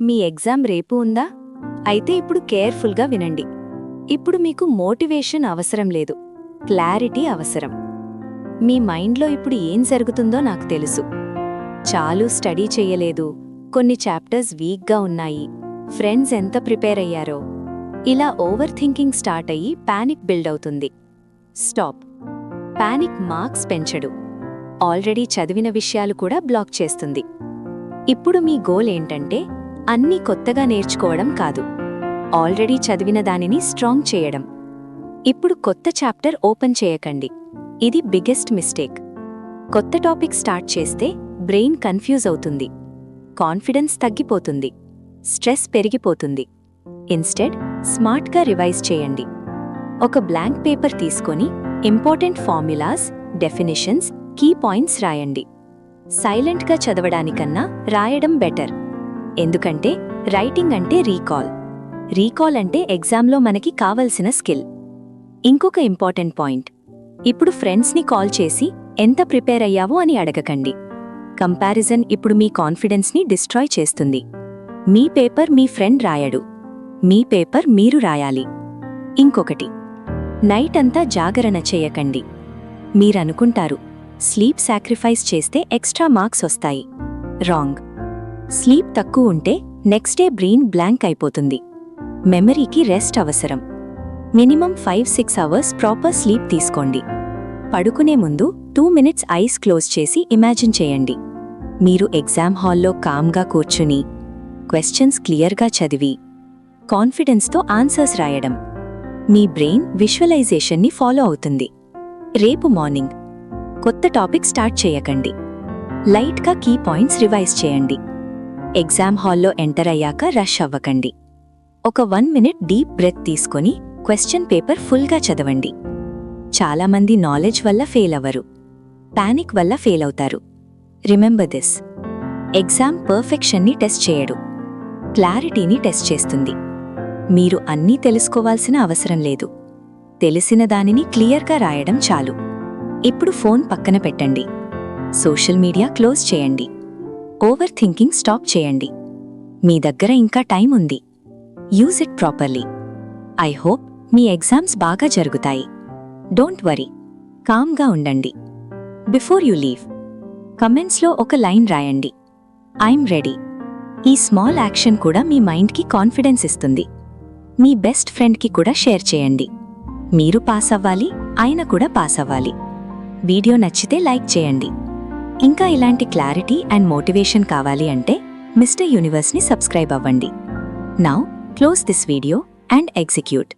మీ exam రేపు ఉందా? అయితే ఇప్పుడు కేర్ఫుల్గా వినండి. ఇప్పుడు మీకు మోటివేషన్ అవసరం లేదు, క్లారిటీ అవసరం. మీ మైండ్లో ఇప్పుడు ఏం జరుగుతుందో నాకు తెలుసు. చాలు స్టడీ చెయ్యలేదు, కొన్ని చాప్టర్స్ వీక్గా ఉన్నాయి, ఫ్రెండ్స్ ఎంత ప్రిపేర్ అయ్యారో. ఇలా ఓవర్ థింకింగ్ స్టార్ట్ అయ్యి పానిక్ బిల్డ్ అవుతుంది. స్టాప్. పానిక్ మార్క్స్ పెంచడు, ఆల్రెడీ చదివిన విషయాలు కూడా బ్లాక్ చేస్తుంది. ఇప్పుడు మీ గోల్ ఏంటంటే అన్నీ కొత్తగా నేర్చుకోవడం కాదు, ఆల్రెడీ చదివిన దానిని స్ట్రాంగ్ చేయడం. ఇప్పుడు కొత్త చాప్టర్ ఓపెన్ చేయకండి, ఇది బిగ్గెస్ట్ మిస్టేక్. కొత్త టాపిక్ స్టార్ట్ చేస్తే బ్రెయిన్ కన్ఫ్యూజ్ అవుతుంది, కాన్ఫిడెన్స్ తగ్గిపోతుంది, స్ట్రెస్ పెరిగిపోతుంది. ఇన్స్టెడ్ స్మార్ట్గా రివైజ్ చేయండి. ఒక బ్లాంక్ పేపర్ తీసుకొని important formulas, definitions, key points రాయండి. సైలెంట్గా చదవడానికన్నా రాయడం బెటర్. ఎందుకంటే రైటింగ్ అంటే రీకాల్ అంటే ఎగ్జామ్లో మనకి కావలసిన స్కిల్. ఇంకొక ఇంపార్టెంట్ పాయింట్, ఇప్పుడు ఫ్రెండ్స్ని కాల్ చేసి ఎంత ప్రిపేర్ అయ్యావో అని అడగకండి. కంపారిజన్ ఇప్పుడు మీ కాన్ఫిడెన్స్ని డిస్ట్రాయ్ చేస్తుంది. మీ పేపర్ మీ ఫ్రెండ్ రాయడు, మీ పేపర్ మీరు రాయాలి. ఇంకొకటి, నైట్ అంతా జాగరణ చేయకండి. మీరనుకుంటారు స్లీప్ సాక్రిఫైస్ చేస్తే ఎక్స్ట్రా మార్క్స్ వస్తాయి. రాంగ్. స్లీప్ తక్కువ ఉంటే నెక్స్ట్ డే బ్రెయిన్ బ్లాంక్ అయిపోతుంది. మెమరీకి రెస్ట్ అవసరం. మినిమం 5-6 అవర్స్ ప్రాపర్ స్లీప్ తీసుకోండి. పడుకునే ముందు 2 మినిట్స్ ఐస్ క్లోజ్ చేసి ఇమాజిన్ చేయండి. మీరు ఎగ్జామ్ హాల్లో కామ్గా కూర్చుని, క్వశ్చన్స్ క్లియర్గా చదివి, కాన్ఫిడెన్స్తో ఆన్సర్స్ రాయడం. మీ బ్రెయిన్ విజువలైజేషన్ని ఫాలో అవుతుంది. రేపు మార్నింగ్ కొత్త టాపిక్ స్టార్ట్ చేయకండి, లైట్గా కీ పాయింట్స్ రివైజ్ చేయండి. ఎగ్జామ్ హాల్లో ఎంటర్ అయ్యాక రష్ అవ్వకండి. ఒక 1 మినిట్ డీప్ బ్రెత్ తీసుకొని క్వశ్చన్ పేపర్ ఫుల్గా చదవండి. చాలామంది నాలెడ్జ్ వల్ల ఫెయిల్ అవ్వరు, పానిక్ వల్ల ఫెయిల్ అవుతారు. Remember this. ఎగ్జామ్ పర్ఫెక్షన్ని టెస్ట్ చేయడు, క్లారిటీని టెస్ట్ చేస్తుంది. మీరు అన్నీ తెలుసుకోవాల్సిన అవసరం లేదు, తెలిసిన దానిని క్లియర్గా రాయడం చాలు. ఇప్పుడు ఫోన్ పక్కన పెట్టండి, సోషల్ మీడియా క్లోజ్ చేయండి, ఓవర్ థింకింగ్ స్టాప్ చేయండి. మీ దగ్గర ఇంకా టైం ఉంది, use it properly. I hope me exams బాగా జరుగుతాయి. డోంట్ వరీ, కామ్గా ఉండండి. బిఫోర్ యూ లీవ్, కమెంట్స్లో ఒక లైన్ రాయండి, ఐఎమ్ రెడీ. ఈ స్మాల్ యాక్షన్ కూడా మీ మైండ్కి కాన్ఫిడెన్స్ ఇస్తుంది. మీ బెస్ట్ ఫ్రెండ్కి కూడా షేర్ చేయండి. మీరు పాస్ అవ్వాలి, ఆయన కూడా పాస్ అవ్వాలి. వీడియో నచ్చితే లైక్ చేయండి. ఇంకా ఇలాంటి క్లారిటీ అండ్ మోటివేషన్ కావాలి అంటే మిస్టర్ యూనివర్స్ని సబ్స్క్రైబ్ అవ్వండి. Now close this video and execute.